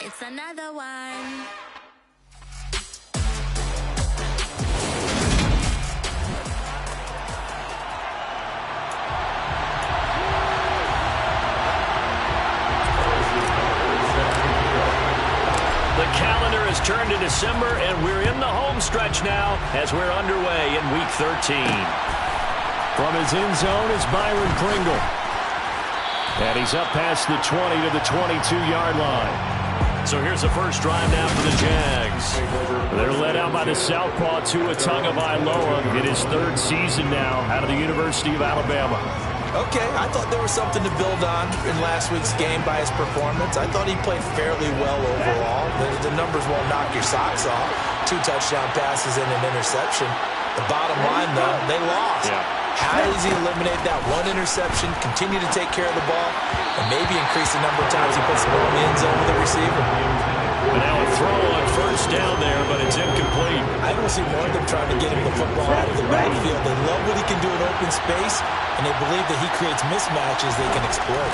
It's another one. The calendar has turned to December, and we're in the home stretch now as we're underway in Week 13. From his end zone is Byron Pringle. And he's up past the 20 to the 22-yard line. So here's the first drive now for the Jags. They're led out by the southpaw Tua Tagovailoa in his third season now out of the University of Alabama. Okay, I thought there was something to build on in last week's game by his performance. I thought he played fairly well overall. The numbers won't knock your socks off. 2 touchdown passes and an interception. The bottom line, though, they lost. Yeah. How does he eliminate that one interception, continue to take care of the ball, and maybe increase the number of times he puts the ball in the end zone with the receiver? And now a throw on first down there, but it's incomplete. I don't see more of them trying to get him the football out of the backfield. They love what he can do in open space, and they believe that he creates mismatches they can exploit.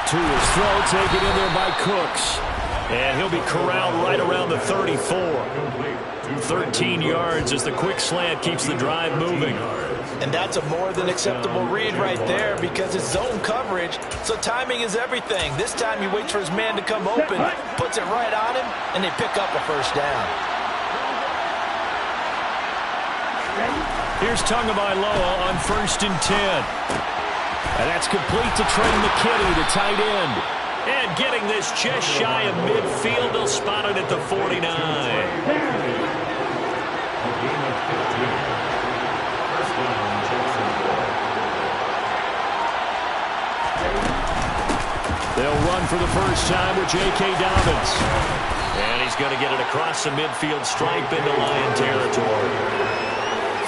To his throw, taken in there by Cooks. And he'll be corralled right around the 34. 13 yards as the quick slant keeps the drive moving. And that's a more than acceptable read right there because it's zone coverage, so timing is everything. This time he waits for his man to come open, puts it right on him, and they pick up a first down. Here's Tagovailoa on 1st and 10. And that's complete to Trey McKinney, the tight end. And getting this just shy of midfield, they'll spot it at the 49. They'll run for the first time with J.K. Dobbins. And he's going to get it across the midfield stripe into Lion territory.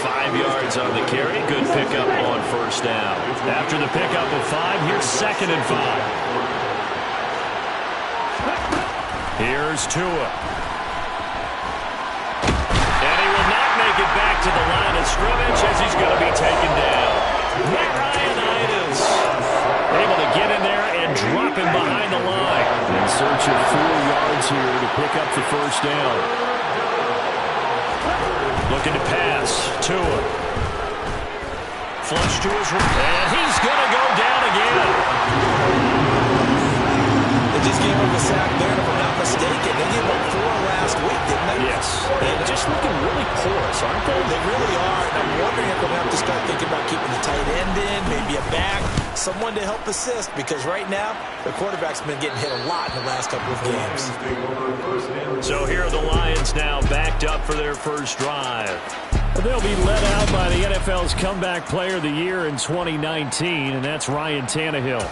5 yards on the carry. Good pickup on first down. After the pickup of 5, here's 2nd and 5. Here's Tua. And he will not make it back to the line of scrimmage as he's going to be taken down. Marianitis able to get in there and drop him behind the line. In search of 4 yards here to pick up the first down. Looking to pass. Tua. Flush to his right. And he's going to go down again. They just gave him a sack there, if I'm not mistaken. They gave him 4 last week, didn't they? Yes. And just looking really porous, aren't they? They really are. And I'm wondering if they'll have to start thinking about keeping the tight end in, maybe a back, someone to help assist, because right now, the quarterback's been getting hit a lot in the last couple of games. So here are the Lions now backed up for their first drive. They'll be led out by the NFL's Comeback Player of the Year in 2019, and that's Ryan Tannehill.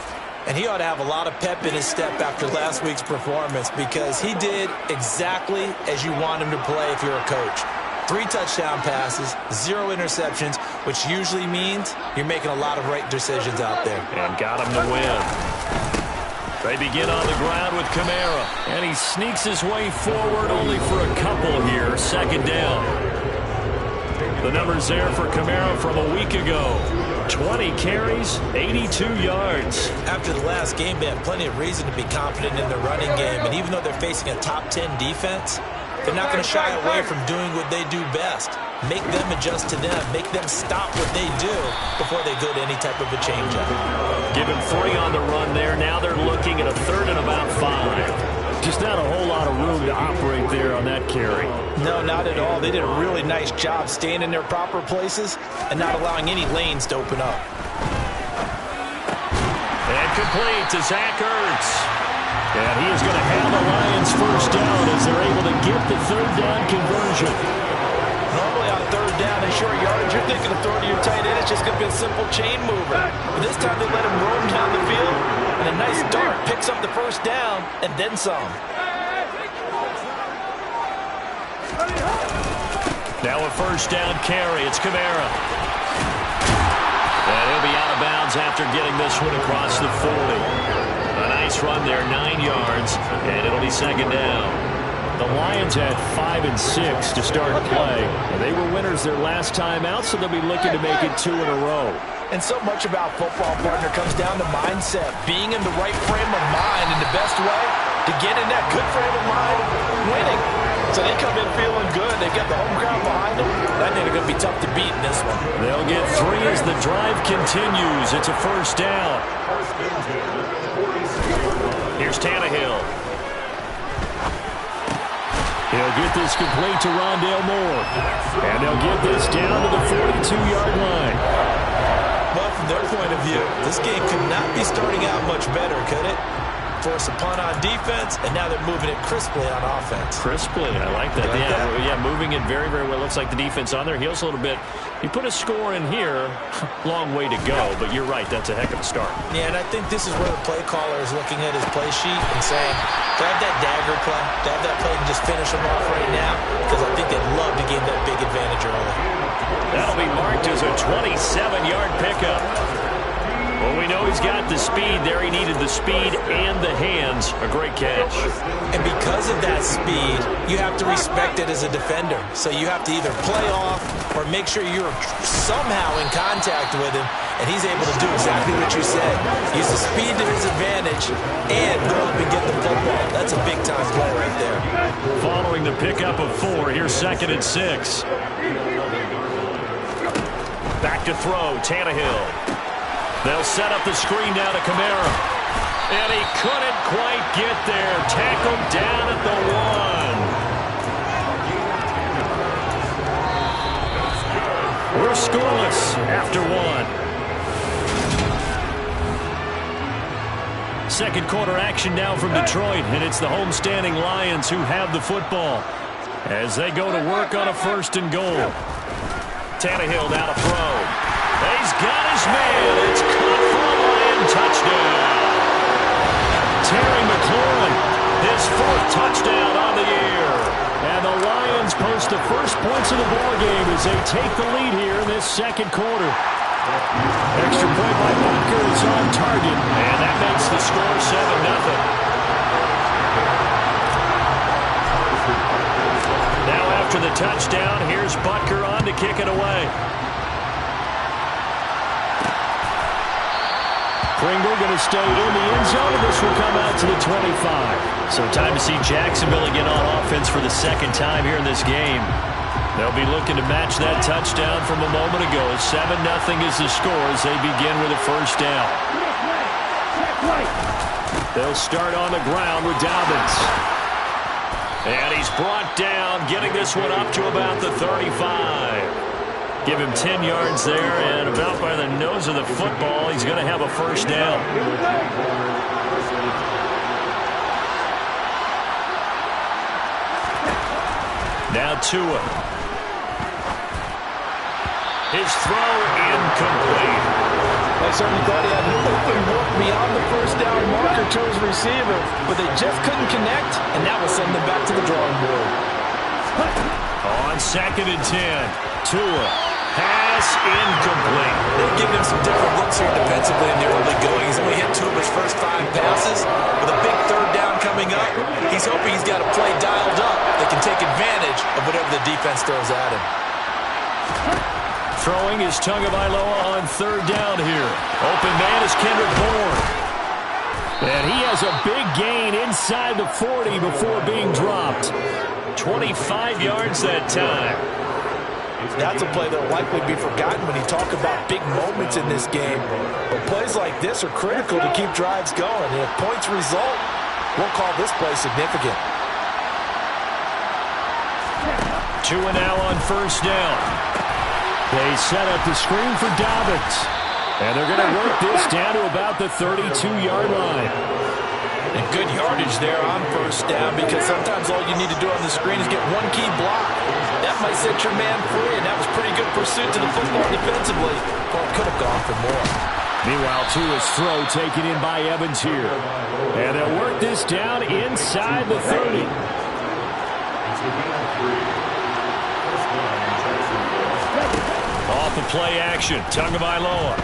And he ought to have a lot of pep in his step after last week's performance because he did exactly as you want him to play if you're a coach. 3 touchdown passes, 0 interceptions, which usually means you're making a lot of right decisions out there. And got him to win. They begin on the ground with Kamara. And he sneaks his way forward only for a couple here. 2nd down. The numbers there for Kamara from a week ago. 20 carries, 82 yards. After the last game, they have plenty of reason to be confident in their running game. And even though they're facing a top 10 defense, they're not going to shy away from doing what they do best. Make them adjust to them. Make them stop what they do before they go to any type of a change-up. Give him 3 on the run there. Now they're looking at a 3rd and about 5. Just not a whole lot of room to operate there on that carry. No, not at all. They did a really nice job staying in their proper places and not allowing any lanes to open up. And complete to Zach Ertz. And he is going to have the Lions first down as they're able to get the 3rd down conversion. Normally on 3rd down and short yardage, you're thinking of throwing to your tight end. It's just going to be a simple chain mover. But this time they let him roam down the field, and a nice dart picks up the first down and then some. Now a first down carry. It's Kamara. And he'll be out of bounds after getting this one across the 40. A nice run there, 9 yards, and it'll be 2nd down. The Lions had 5 and 6 to start play. And they were winners their last time out, so they'll be looking to make it 2 in a row. And so much about football, partner, comes down to mindset. Being in the right frame of mind, and the best way to get in that good frame of mind, winning. So they come in feeling good. They've got the home crowd behind them. That ain't going to be tough to beat in this one. They'll get 3 as the drive continues. It's a first down. Here's Tannehill. He'll get this complete to Rondale Moore. And they'll get this down to the 42-yard line. Well, from their point of view, this game could not be starting out much better, could it? Force a punt on defense, and now they're moving it crisply on offense. Crisply, I like that. Yeah, moving it very, very well. Looks like the defense on their heels a little bit. You put a score in here, long way to go, but you're right, that's a heck of a start. Yeah, and I think this is where the play caller is looking at his play sheet and saying, do I have that dagger play? Do I have that play and just finish them off right now? Because I think they'd love to gain that big advantage early. That'll be marked as a 27-yard pickup. Well, we know he's got the speed there. He needed the speed and the hands. A great catch. And because of that speed, you have to respect it as a defender. So you have to either play off or make sure you're somehow in contact with him, and he's able to do exactly what you said. Use the speed to his advantage and go up and get the football. That's a big-time play right there. Following the pickup of 4, here's 2nd and 6. Back to throw, Tannehill. They'll set up the screen now to Kamara. And he couldn't quite get there. Tackled down at the 1. We're scoreless after 1. Second quarter action now from Detroit, and it's the homestanding Lions who have the football as they go to work on a 1st and goal. Tannehill now to throw. He's got his man. It's caught for a Lion touchdown. Terry McLaurin, his 4th touchdown on the year. And the Lions post the first points of the ballgame as they take the lead here in this second quarter. Extra point by Bunker is on target, and that makes the score 7-0. Now after the touchdown, here's Butker on to kick it away. Pringle going to stay in the end zone, and this will come out to the 25. So time to see Jacksonville again on offense for the second time here in this game. They'll be looking to match that touchdown from a moment ago. 7-0 is the score as they begin with a first down. They'll start on the ground with Dobbins. And he's brought down, getting this one up to about the 35. Give him 10 yards there, and about by the nose of the football, he's going to have a first down. Now Tua. His throw incomplete. I certainly thought he had an open look beyond the first down marker to his receiver, but they just couldn't connect, and that will send them back to the drawing board. On 2nd and 10, Tua. Pass incomplete. They've given him some different looks here defensively in the early going. He's only hit 2 of his first 5 passes. With a big 3rd down coming up, he's hoping he's got a play dialed up that can take advantage of whatever the defense throws at him. Throwing is Tagovailoa on 3rd down here. Open man is Kendrick Bourne. And he has a big gain inside the 40 before being dropped. 25 yards that time. That's a play that will likely be forgotten when you talk about big moments in this game. But plays like this are critical to keep drives going. And if points result, we'll call this play significant. Tua now on 1st down. They set up the screen for Dobbins. And they're going to work this down to about the 32-yard line. And good yardage there on 1st down, because sometimes all you need to do on the screen is get one key block. That might set your man free, and that was pretty good pursuit to the football defensively. Well, it could have gone for more. Meanwhile, Tua's throw taken in by Evans here. And they'll work this down inside the 30. Off the play action, Tagovailoa.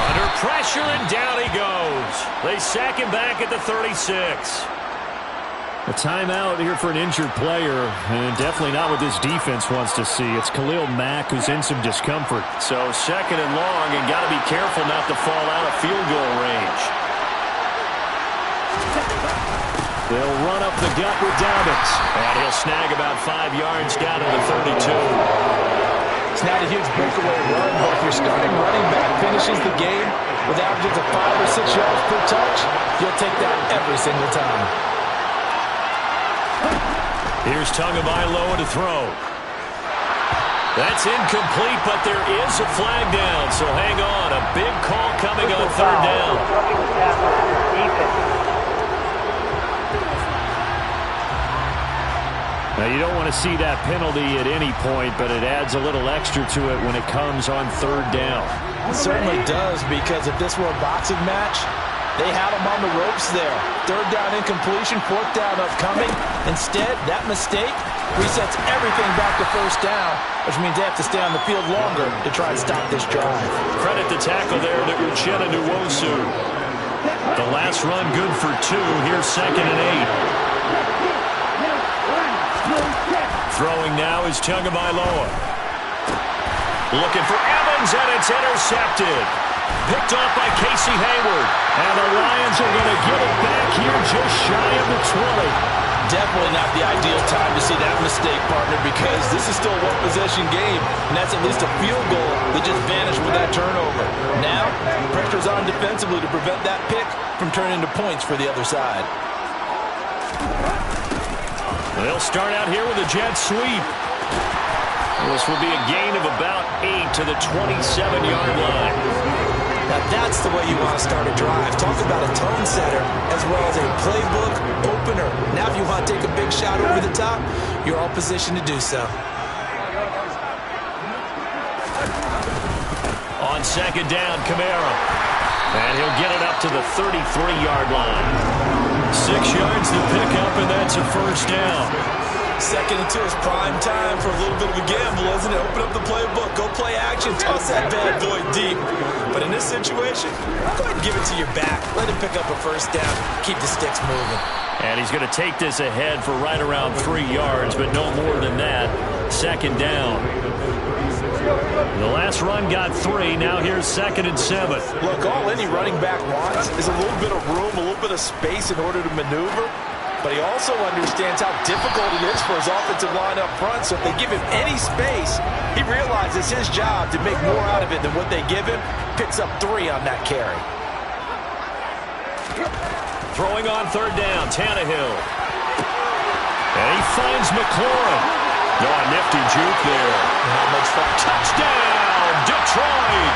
Under pressure, and down he goes. They sack him back at the 36. A timeout here for an injured player, and definitely not what this defense wants to see. It's Khalil Mack who's in some discomfort. So second and long, and got to be careful not to fall out of field goal range. They'll run up the gut with Dobbins. And he'll snag about 5 yards down to the 32. It's not a huge breakaway run, but if your starting running back finishes the game with averages of 5 or 6 yards per touch, you'll take that every single time. Here's Tagovailoa to throw. That's incomplete, but there is a flag down, so hang on. A big call coming on third down. Now, you don't want to see that penalty at any point, but it adds a little extra to it when it comes on third down. It certainly does, because if this were a boxing match, they had him on the ropes there. Third down incompletion, fourth down upcoming. Instead, that mistake resets everything back to first down, which means they have to stay on the field longer to try and stop this drive. Credit the tackle there to Uchenna Nwosu. The last run good for 2. Here's second and 8. Throwing now is Tagovailoa. Looking for Evans, and it's intercepted. Picked off by Casey Hayward. And the Lions are going to get it back here just shy of the 20. Definitely not the ideal time to see that mistake, partner, because this is still a one-possession game, and that's at least a field goal that just vanished with that turnover. Now, pressure's on defensively to prevent that pick from turning into points for the other side. They'll start out here with a jet sweep. This will be a gain of about 8 to the 27-yard line. Now that's the way you want to start a drive. Talk about a tone setter as well as a playbook opener. Now if you want to take a big shot over the top, you're all positioned to do so. On second down, Kamara. And he'll get it up to the 33-yard line. 6 yards to pick up, and that's a first down. Second and 2 is prime time for a little bit of a gamble, isn't it? Open up the playbook, go play action, toss that bad boy deep. But in this situation, go ahead and give it to your back. Let him pick up a first down, keep the sticks moving. And he's going to take this ahead for right around 3 yards, but no more than that. Second down. The last run got 3. Now here's second and 7. Look, all any running back wants is a little bit of room, a little bit of space in order to maneuver. But he also understands how difficult it is for his offensive line up front. So if they give him any space, he realizes his job to make more out of it than what they give him. Picks up 3 on that carry. Throwing on third down, Tannehill. And he finds McLaurin. No, a nifty juke there. Not much fun. Touchdown, Detroit.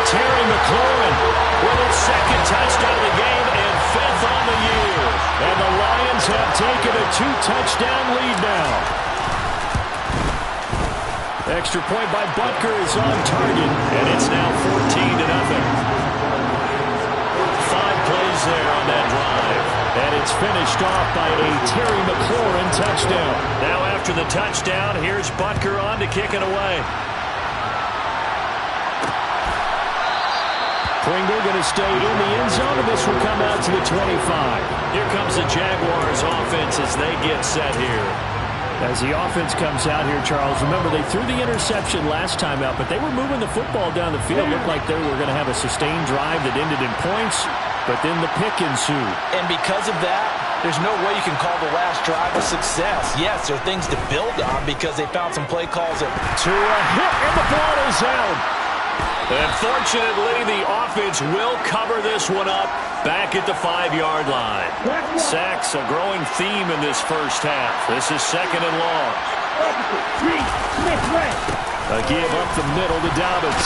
Terry McLaurin with his second touchdown of the game and 5th on the year. And the Lions have taken a 2-touchdown lead now. Extra point by Butker is on target, and it's now 14-0. 5 plays there on that drive. And it's finished off by a Terry McLaurin touchdown. Now after the touchdown, here's Butker on to kick it away. Pringle going to stay in the end zone, and this will come out to the 25. Here comes the Jaguars offense as they get set here. As the offense comes out here, Charles, remember they threw the interception last time out, but they were moving the football down the field. Looked like they were going to have a sustained drive that ended in points, but then the pick ensued. And because of that, there's no way you can call the last drive a success. Yes, there are things to build on because they found some play calls that... To a hit, and the ball is out. Unfortunately, the offense will cover this one up back at the 5-yard line. Sacks a growing theme in this first half. This is second and long. A give up the middle to Dobbins.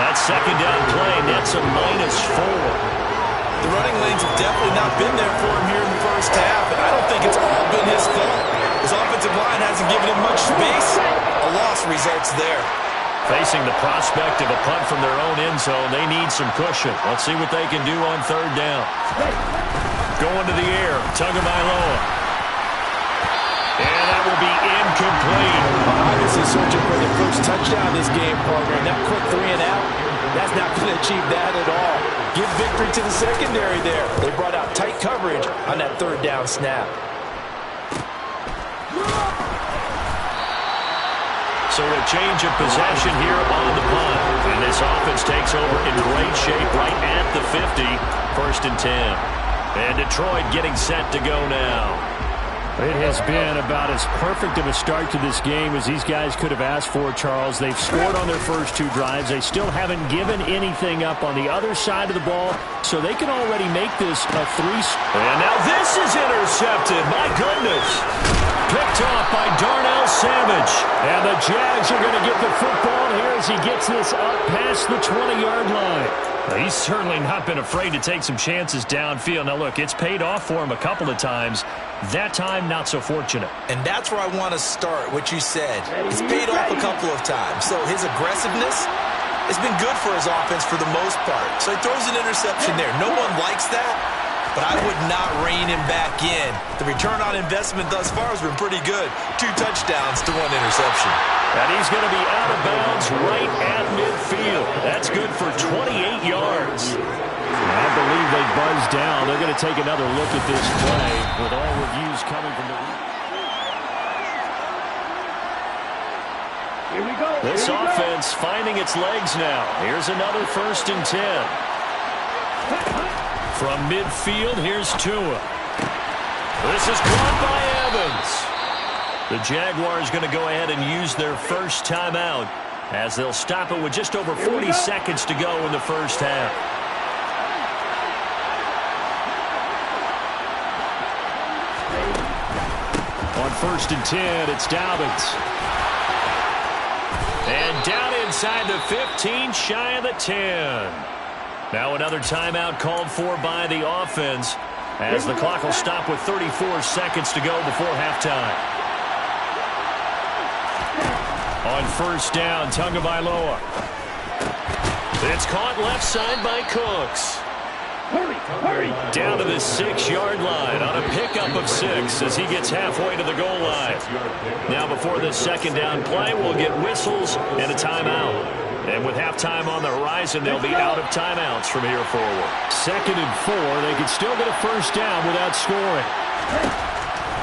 That second down play nets a -4. The running lanes have definitely not been there for him here in the first half, and I don't think it's all been his fault. His offensive line hasn't given him much space. A loss results there. Facing the prospect of a punt from their own end zone, they need some cushion. Let's see what they can do on third down. Going to the air, Tagovailoa. And that will be incomplete. Obviously searching for the first touchdown this game, partner. And that quick 3 and out, that's not going to achieve that at all. Give victory to the secondary there. They brought out tight coverage on that third down snap. So a change of possession here on the punt. And this offense takes over in great shape right at the 50. 1st and 10. And Detroit getting set to go now. It has been about as perfect of a start to this game as these guys could have asked for, Charles. They've scored on their first 2 drives. They still haven't given anything up on the other side of the ball, so they can already make this a 3. And now this is intercepted. My goodness. Picked off by Darnell Savage. And the Jags are going to get the football here as he gets this up past the 20-yard line. He's certainly not been afraid to take some chances downfield. Now, look, it's paid off for him a couple of times. That time, not so fortunate. And that's where I want to start, what you said. It's paid off a couple of times. So his aggressiveness has been good for his offense for the most part. So he throws an interception there. No one likes that, but I would not rein him back in. The return on investment thus far has been pretty good. 2 touchdowns to 1 interception. And he's going to be out of bounds right at midfield. That's good for 28 yards. I believe they buzzed down. They're going to take another look at this play with all reviews coming from the... Here we go. This offense finding its legs now. Here's another 1st and 10. From midfield, here's Tua. This is caught by Evans. The Jaguars going to go ahead and use their first timeout as they'll stop it with just over 40 seconds to go in the first half. On 1st and 10, it's Dobbins. And down inside the 15, shy of the 10. Now another timeout called for by the offense as the clock will stop with 34 seconds to go before halftime. On 1st down, Tagovailoa. It's caught left side by Cooks. Down to the 6-yard line on a pickup of 6 as he gets halfway to the goal line. Now before this 2nd down play, we'll get whistles and a timeout. And with halftime on the horizon, they'll be out of timeouts from here forward. 2nd and 4, they can still get a 1st down without scoring.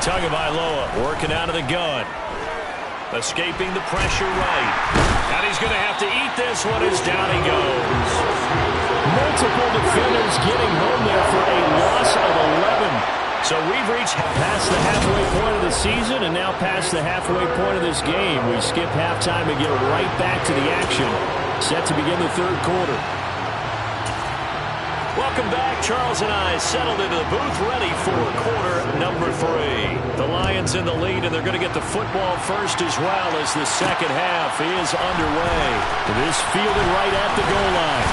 Tagovailoa working out of the gun. Escaping the pressure right. And he's going to have to eat this one as down he goes. Multiple defenders getting home there for a loss of 11. So we've reached past the halfway point of the season and now past the halfway point of this game. We skip halftime and get right back to the action. Set to begin the 3rd quarter. Welcome back. Charles and I settled into the booth ready for quarter number 3. The Lions in the lead, and they're going to get the football first as well as the 2nd half is underway. This fielded right at the goal line.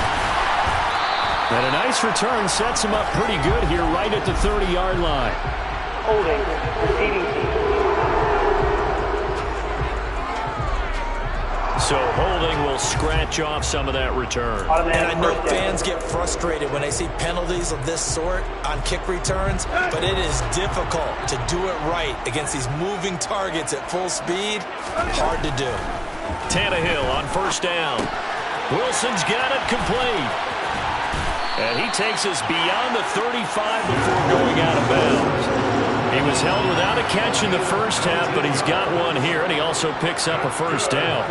And a nice return sets him up pretty good here right at the 30-yard line. Holding. Receiving team. So holding will scratch off some of that return. And I know fans get frustrated when they see penalties of this sort on kick returns, but it is difficult to do it right against these moving targets at full speed. Hard to do. Tannehill on 1st down. Wilson's got it complete. And he takes us beyond the 35 before going out of bounds. He was held without a catch in the first half, but he's got one here, and he also picks up a 1st down.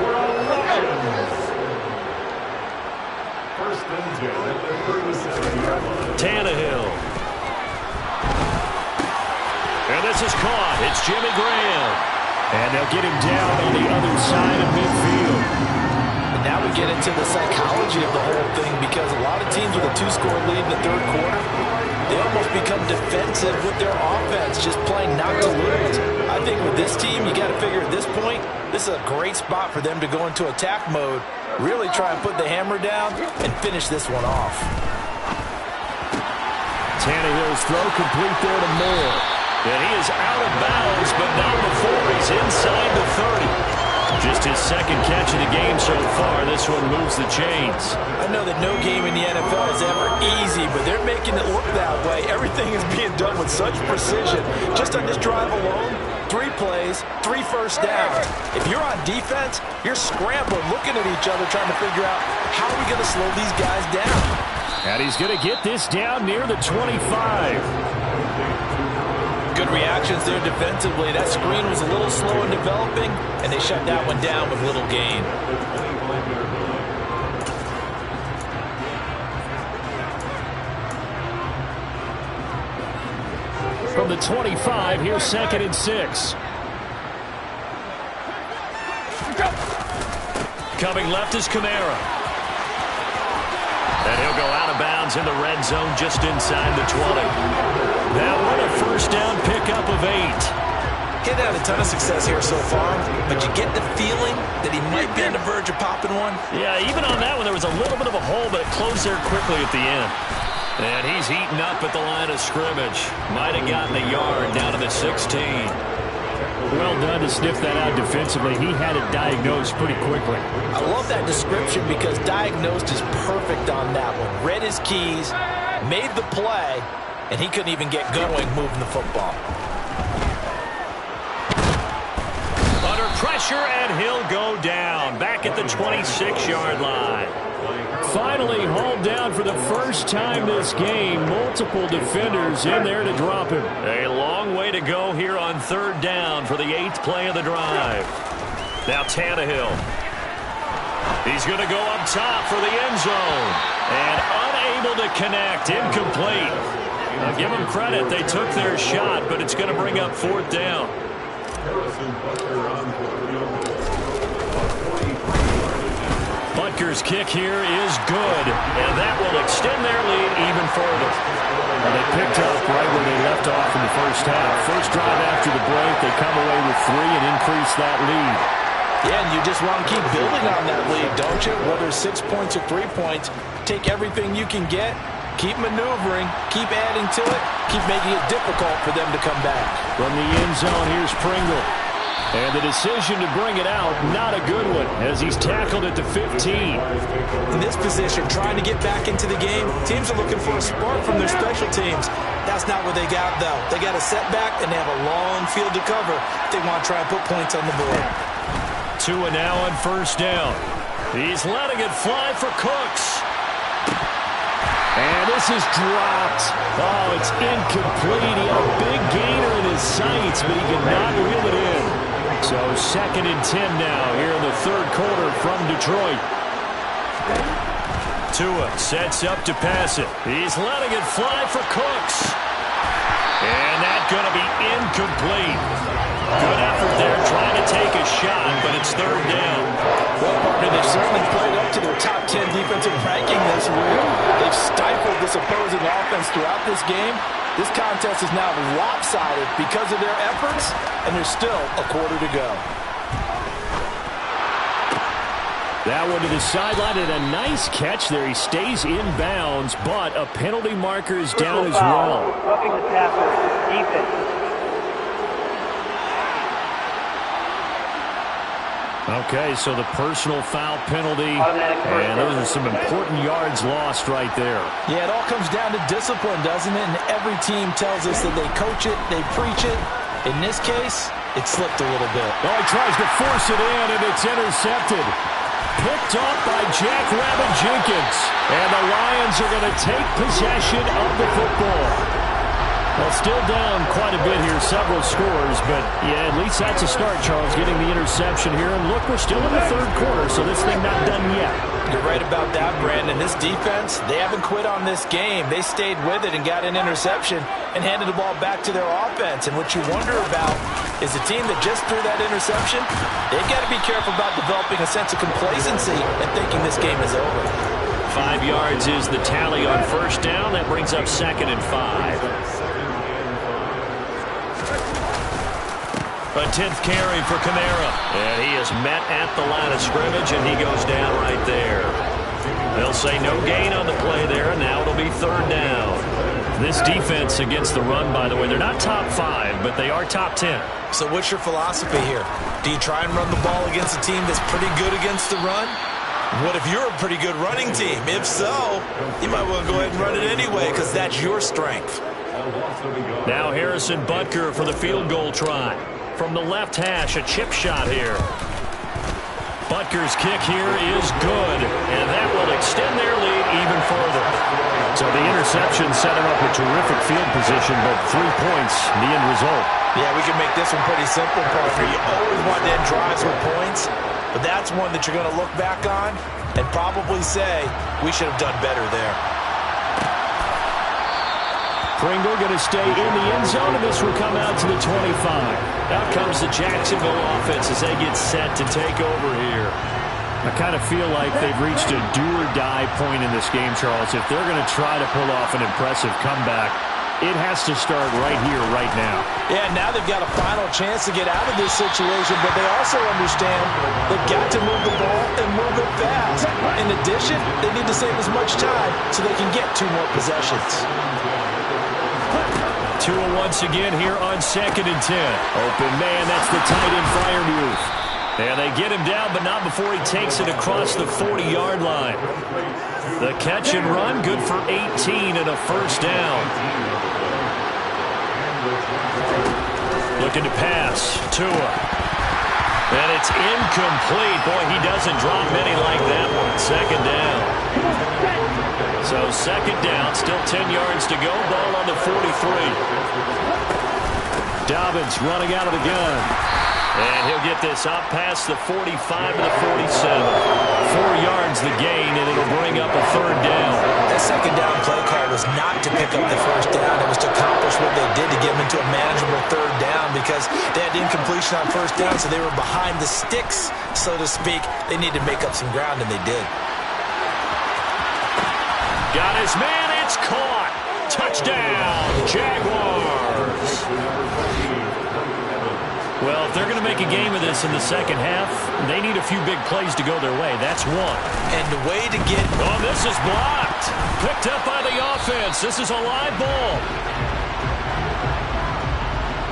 Tannehill. And this is caught. It's Jimmy Graham. And they'll get him down on the other side of midfield. Now we get into the psychology of the whole thing because a lot of teams with a 2-score lead in the 3rd quarter, they almost become defensive with their offense, just playing not to lose. I think with this team, you got to figure at this point, this is a great spot for them to go into attack mode, really try and put the hammer down and finish this one off. Tannehill's throw complete there to Moore. And he is out of bounds, but not before he's inside the 30. Just his 2nd catch of the game so far. This one moves the chains. I know that no game in the NFL is ever easy, but they're making it look that way. Everything is being done with such precision. Just on this drive alone, 3 plays, 3 1st downs. If you're on defense, you're scrambling, looking at each other, trying to figure out how are we going to slow these guys down. And he's going to get this down near the 25. Good reactions there defensively. That screen was a little slow in developing, and they shut that one down with little gain. From the 25, here's 2nd and 6. Coming left is Kamara. And he'll go out of bounds in the red zone just inside the 20. That one a first down pickup of 8. He's had a ton of success here so far, but you get the feeling that he might be on the verge of popping one. Yeah, even on that one, there was a little bit of a hole, but it closed there quickly at the end. And he's heating up at the line of scrimmage. Might have gotten a yard down to the 16. Well done to sniff that out defensively. He had it diagnosed pretty quickly. I love that description because diagnosed is perfect on that one. Read his keys, made the play, and he couldn't even get going moving the football. Under pressure, and he'll go down. Back at the 26-yard line. Finally hauled down for the first time this game. Multiple defenders in there to drop him. A long way to go here on 3rd down for the 8th play of the drive. Now Tannehill. He's going to go up top for the end zone. And unable to connect. Incomplete. I'll give them credit. They took their shot, but it's going to bring up 4th down. Butker's kick here is good, and that will extend their lead even further. Well, they picked up right where they left off in the first half. First drive after the break, they come away with 3 and increase that lead. Yeah, and you just want to keep building on that lead, don't you? Whether it's 6 points or 3 points, take everything you can get, keep maneuvering, keep adding to it, keep making it difficult for them to come back. From the end zone, here's Pringle. And the decision to bring it out, not a good one, as he's tackled at the 15. In this position, trying to get back into the game, teams are looking for a spark from their special teams. That's not what they got, though. They got a setback, and they have a long field to cover if they want to try and put points on the board. Tua now on 1st down. He's letting it fly for Cooks. And this is dropped. Oh, it's incomplete. He had a big gainer in his sights, but he could not reel it in. So 2nd and 10 now here in the 3rd quarter from Detroit. Tua sets up to pass it. He's letting it fly for Cooks. And that's going to be incomplete. Good effort there trying to take a shot, but it's 3rd down. Well, partner, they've certainly played up to their top 10 defensive ranking this week. They've stifled this opposing offense throughout this game. This contest is now lopsided because of their efforts, and there's still a quarter to go. That one to the sideline, and a nice catch there. He stays in bounds, but a penalty marker is down as well. Roughing the tackle, defense. Okay, so the personal foul penalty, and those are some important yards lost right there. Yeah, it all comes down to discipline, doesn't it? And every team tells us that they coach it, they preach it. In this case, it slipped a little bit. Oh, he tries to force it in, and it's intercepted. Picked off by Jack Rabbit Jenkins. And the Lions are going to take possession of the football. Well, still down quite a bit here, several scores, but yeah, at least that's a start, Charles, getting the interception here. And look, we're still in the 3rd quarter, so this thing not done yet. You're right about that, Brandon. This defense, they haven't quit on this game. They stayed with it and got an interception and handed the ball back to their offense. And what you wonder about is the team that just threw that interception, they've got to be careful about developing a sense of complacency and thinking this game is over. 5 yards is the tally on 1st down. That brings up 2nd and 5. A 10th carry for Kamara. And he is met at the line of scrimmage, and he goes down right there. They'll say no gain on the play there, and now it'll be 3rd down. This defense against the run, by the way, they're not top 5, but they are top 10. So what's your philosophy here? Do you try and run the ball against a team that's pretty good against the run? What if you're a pretty good running team? If so, you might want to go ahead and run it anyway because that's your strength. Now Harrison Butker for the field goal try. From the left hash, a chip shot here. Butker's kick here is good, and that will extend their lead even further. interception set him up with terrific field position, but 3 points, the end result. Yeah, we can make this one pretty simple, partner. You always want to end drives with points, but that's one that you're going to look back on and probably say, we should have done better there. Pringle going to stay in the end zone, and this will come out to the 25. Out comes the Jacksonville offense as they get set to take over here. I kind of feel like they've reached a do-or-die point in this game, Charles. If they're going to try to pull off an impressive comeback, it has to start right here, right now. Yeah, now they've got a final chance to get out of this situation, but they also understand they've got to move the ball and move it fast. In addition, they need to save as much time so they can get 2 more possessions. Tua once again here on 2nd and 10. Open man, that's the tight end Freiermuth. And they get him down, but not before he takes it across the 40-yard line. The catch and run, good for 18 and a first down. Looking to pass, Tua. And it's incomplete. Boy, he doesn't drop many like that one. 2nd down. So 2nd down, still 10 yards to go. Ball on the 43. Dobbins running out of the gun. And he'll get this up past the 45 to the 47. 4 yards the gain, and it'll bring up a 3rd down. That 2nd down play call was not to pick up the 1st down. It was to accomplish what they did to get them into a manageable 3rd down because they had incompletion on 1st down, so they were behind the sticks, so to speak. They needed to make up some ground, and they did. Got his man. It's caught. Touchdown, Jaguars. Well, if they're going to make a game of this in the 2nd half, they need a few big plays to go their way. That's one. And the way to get... Oh, this is blocked. Picked up by the offense. This is a live ball.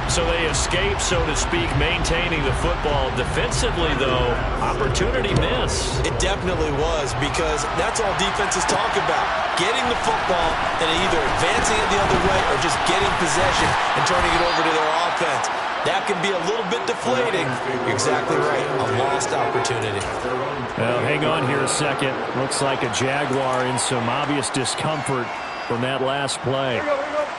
So they escape, so to speak, maintaining the football. Defensively, though, opportunity miss. It definitely was because that's all defenses talk about. Getting the football and either advancing it the other way or just getting possession and turning it over to their offense. That can be a little bit deflating. You're exactly right. A lost opportunity. Well, hang on here a second. Looks like a Jaguar in some obvious discomfort from that last play.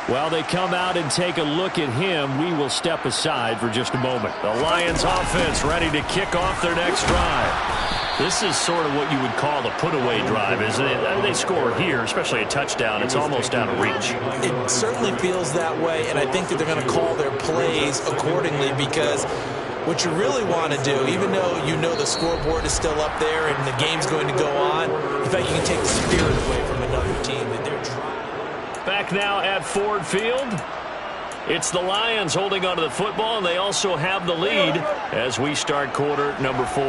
While they come out and take a look at him, we will step aside for just a moment. The Lions offense ready to kick off their next drive. This is sort of what you would call a put-away drive, isn't it? I mean, they score here, especially a touchdown. It's almost out of reach. It certainly feels that way, and I think that they're going to call their plays accordingly because what you really want to do, even though you know the scoreboard is still up there and the game's going to go on, in fact, you can take the spirit away from another team that they're trying. Back now at Ford Field. It's the Lions holding onto the football, and they also have the lead as we start quarter number 4.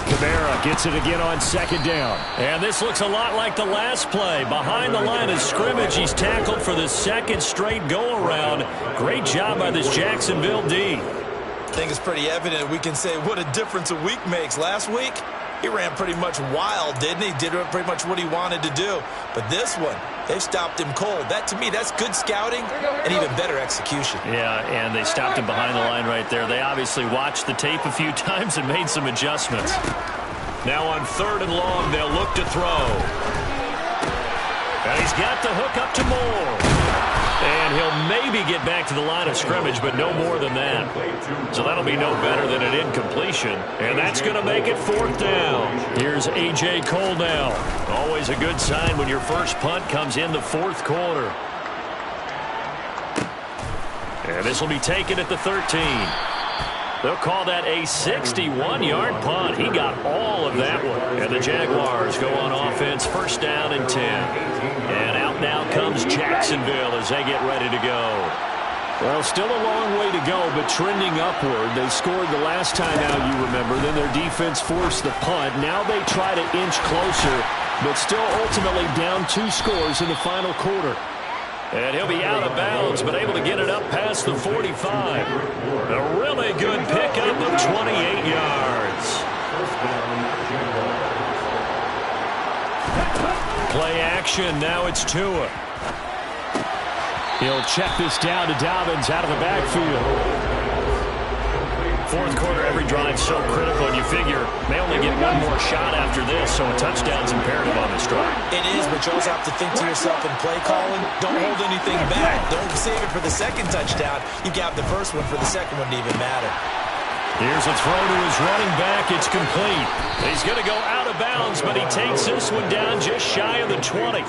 Kamara gets it again on 2nd down. And this looks a lot like the last play. Behind the line of scrimmage, he's tackled for the 2nd straight go-around. Great job by this Jacksonville D. I think it's pretty evident we can say what a difference a week makes. Last week, he ran pretty much wild, didn't he? Did pretty much what he wanted to do. But this one, they stopped him cold. That, to me, that's good scouting and even better execution. Yeah, and they stopped him behind the line right there. They obviously watched the tape a few times and made some adjustments. Now on 3rd and long, they'll look to throw. And he's got the hook up to Moore. And he'll maybe get back to the line of scrimmage, but no more than that. So that'll be no better than an incompletion. And that's going to make it 4th down. Here's A.J. Cole now. Always a good sign when your first punt comes in the 4th quarter. And this will be taken at the 13. They'll call that a 61-yard punt. He got all of that one. And the Jaguars go on offense, 1st down and 10. And out now comes Jacksonville as they get ready to go. Well, still a long way to go, but trending upward. They scored the last time out, you remember. Then their defense forced the punt. Now they try to inch closer, but still ultimately down 2 scores in the final quarter. And he'll be out of bounds, but able to get it up past the 45. A really good pickup of 28 yards. Play action. Now it's Tua. He'll check this down to Dobbins out of the backfield. fourth quarter, every drive so critical, and you figure they only get one more shot after this, so a touchdown's imperative on this drive. It is, but you also have to think to yourself in play calling, don't hold anything back. Don't save it for the second touchdown. You can have the first one for the second one to even matter. Here's a throw to his running back. It's complete. He's going to go out of bounds, but he takes this one down just shy of the 20.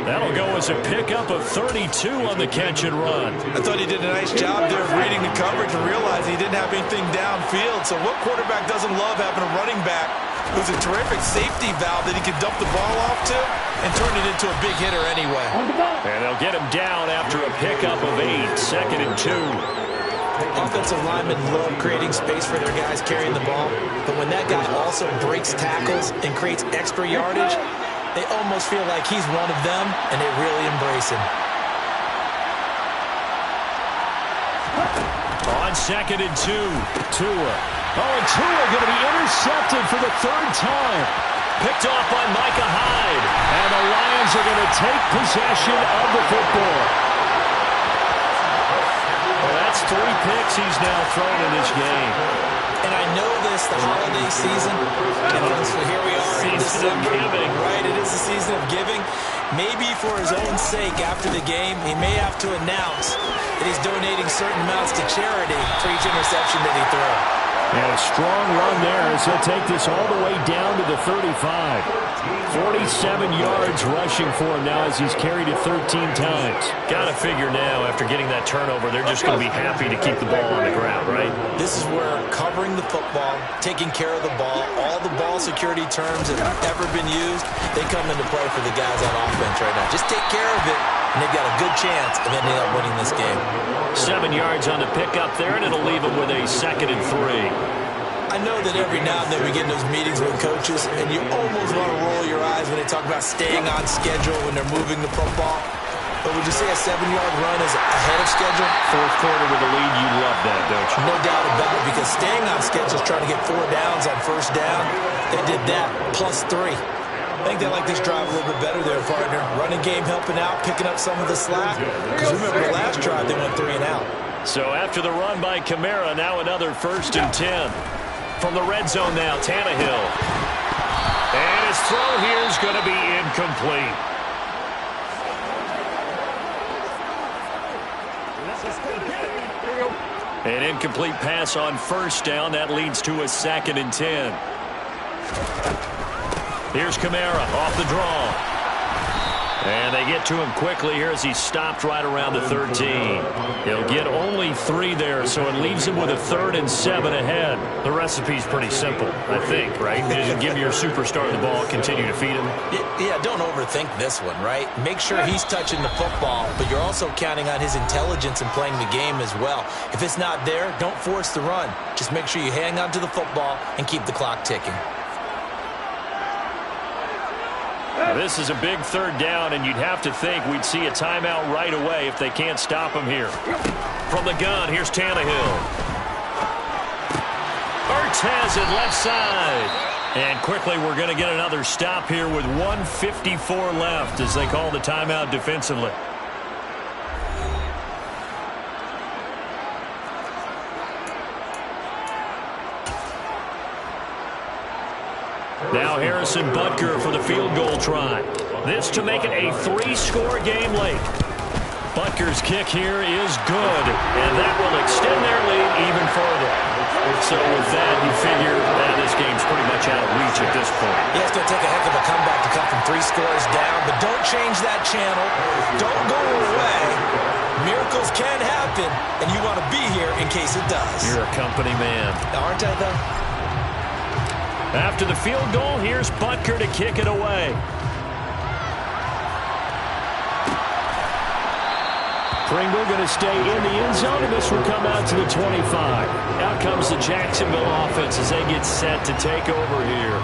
That'll go as a pickup of 32 on the catch and run. I thought he did a nice job there of reading the coverage and realizing he didn't have anything downfield. So what quarterback doesn't love having a running back who's a terrific safety valve that he can dump the ball off to and turn it into a big hitter anyway? And they'll get him down after a pickup of 8, 2nd and 2. Offensive linemen love creating space for their guys carrying the ball, but when that guy also breaks tackles and creates extra yardage, they almost feel like he's one of them, and they really embrace him. On 2nd and 2, Tua. Oh, and Tua going to be intercepted for the 3rd time. Picked off by Micah Hyde, and the Lions are going to take possession of the football. That's 3 picks he's now thrown in this game. And I know this, the holiday season, so here we are in December. Right, it is the season of giving. Maybe for his own sake after the game, he may have to announce that he's donating certain amounts to charity for each interception that he throws. And a strong run there as he'll take this all the way down to the 35. 47 yards rushing for him now as he's carried it 13 times. Got to figure now, after getting that turnover, they're just going to be happy to keep the ball on the ground, right? This is where covering the football, taking care of the ball, all the ball security terms that have ever been used, they come into play for the guys on offense right now. Just take care of it, and they've got a good chance of ending up winning this game. 7 yards on the pickup there, and it'll leave him with a 2nd and 3. I know that every now and then we get in those meetings with coaches, and you almost want to roll your eyes when they talk about staying on schedule when they're moving the football. But would you say a 7-yard run is ahead of schedule? Fourth quarter with a lead, you love that, don't you? No doubt about it, because staying on schedule is trying to get 4 downs on first down. They did that, plus 3. I think they like this drive a little bit better there, partner. Running game helping out, picking up some of the slack. Because remember, the last drive, they went 3 and out. So after the run by Kamara, now another 1st and 10. From the red zone now, Tannehill. And his throw here is going to be incomplete. An incomplete pass on 1st down. That leads to a 2nd and 10. Here's Kamara off the draw. And they get to him quickly here as he stopped right around the 13. He'll get only 3 there, so it leaves him with a 3rd and 7 ahead. The recipe's pretty simple, I think, right? Just give your superstar the ball, continue to feed him. Yeah, don't overthink this one, right? Make sure he's touching the football, but you're also counting on his intelligence in playing the game as well. If it's not there, don't force the run. Just make sure you hang on to the football and keep the clock ticking. This is a big 3rd down, and you'd have to think we'd see a timeout right away if they can't stop him here. From the gun, here's Tannehill. Ertz has it left side. And quickly we're going to get another stop here with 1:54 left as they call the timeout defensively. Now Harrison Butker for the field goal try. This to make it a 3-score game late. Butker's kick here is good, and that will extend their lead even further. So with that, you figure that this game's pretty much out of reach at this point. Yeah, it's going to take a heck of a comeback to come from 3 scores down, but don't change that channel. Don't go away. Miracles can happen, and you want to be here in case it does. You're a company man. Aren't I, though? After the field goal, here's Butker to kick it away. Pringle going to stay in the end zone, and this will come out to the 25. Out comes the Jacksonville offense as they get set to take over here.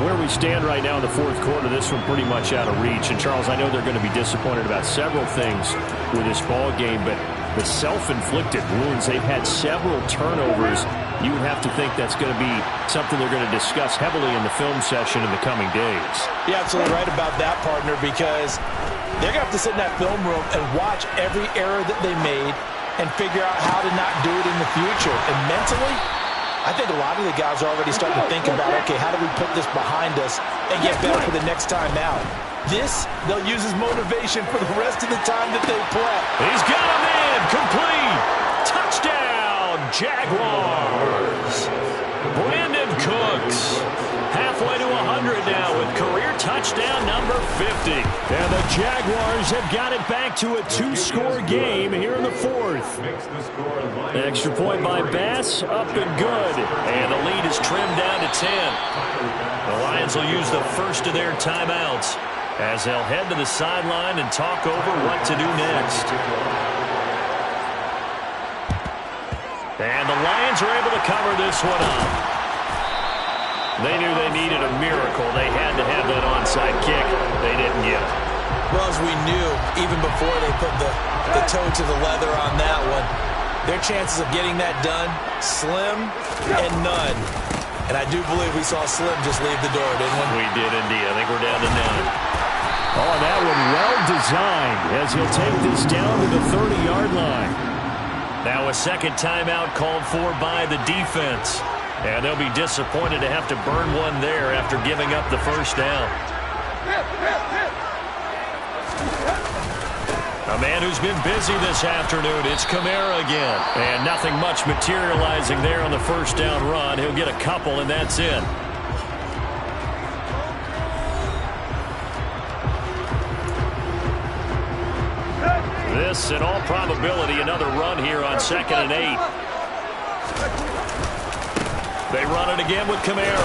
Where we stand right now in the fourth quarter, this one pretty much out of reach. And, Charles, I know they're going to be disappointed about several things with this ball game, but the self-inflicted wounds, they've had several turnovers. You would have to think that's going to be something they're going to discuss heavily in the film session in the coming days. You're absolutely right about that, partner, because they're going to have to sit in that film room and watch every error that they made, and figure out how to not do it in the future. And mentally, I think a lot of the guys are already starting to think about, okay, how do we put this behind us and get better for the next time out? This, they'll use as motivation for the rest of the time that they play. He's got him in. Complete. Touchdown, Jaguars. Brandon Cooks. Halfway to 100 now with career touchdown number 50. And the Jaguars have got it back to a 2-score game here in the fourth. Extra point by Bass, up and good. And the lead is trimmed down to 10. The Lions will use the first of their timeouts as they'll head to the sideline and talk over what to do next. And the Lions are able to cover this one up. They knew they needed a miracle. They had to have that onside kick. They didn't get it. Well, as we knew, even before they put the toe to the leather on that one, their chances of getting that done, slim and none. And I do believe we saw Slim just leave the door, didn't we? We did indeed. I think we're down to 9. Oh, that one well designed as he'll take this down to the 30-yard line. Now a second timeout called for by the defense. And they'll be disappointed to have to burn one there after giving up the first down. A man who's been busy this afternoon, it's Kamara again. And nothing much materializing there on the first down run. He'll get a couple, and that's it. This, in all probability, another run here on 2nd and 8. They run it again with Kamara.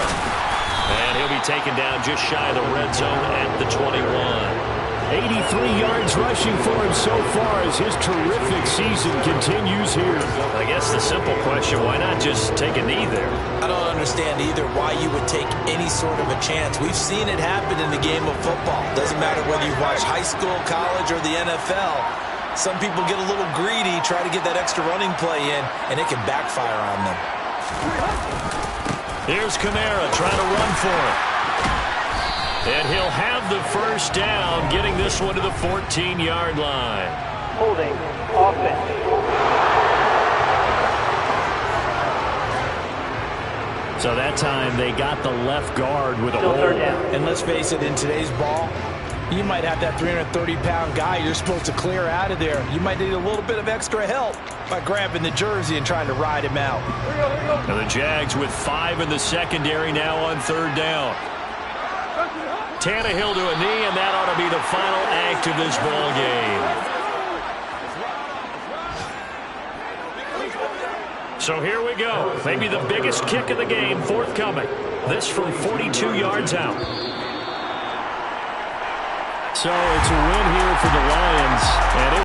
And he'll be taken down just shy of the red zone at the 21. 83 yards rushing for him so far as his terrific season continues here. I guess the simple question, why not just take a knee there? I don't understand either why you would take any sort of a chance. We've seen it happen in the game of football. Doesn't matter whether you watch high school, college, or the NFL. Some people get a little greedy, try to get that extra running play in, and it can backfire on them. Here's Kamara trying to run for it. And he'll have the first down, getting this one to the 14-yard line. Holding offense. So that time they got the left guard with a hold. And let's face it, in today's ball, you might have that 330-pound guy you're supposed to clear out of there. You might need a little bit of extra help by grabbing the jersey and trying to ride him out. Now the Jags with 5 in the secondary now on 3rd down. Tannehill to a knee, and that ought to be the final act of this ball game. So here we go. Maybe the biggest kick of the game forthcoming. This from 42 yards out. So it's a win here for the Lions. And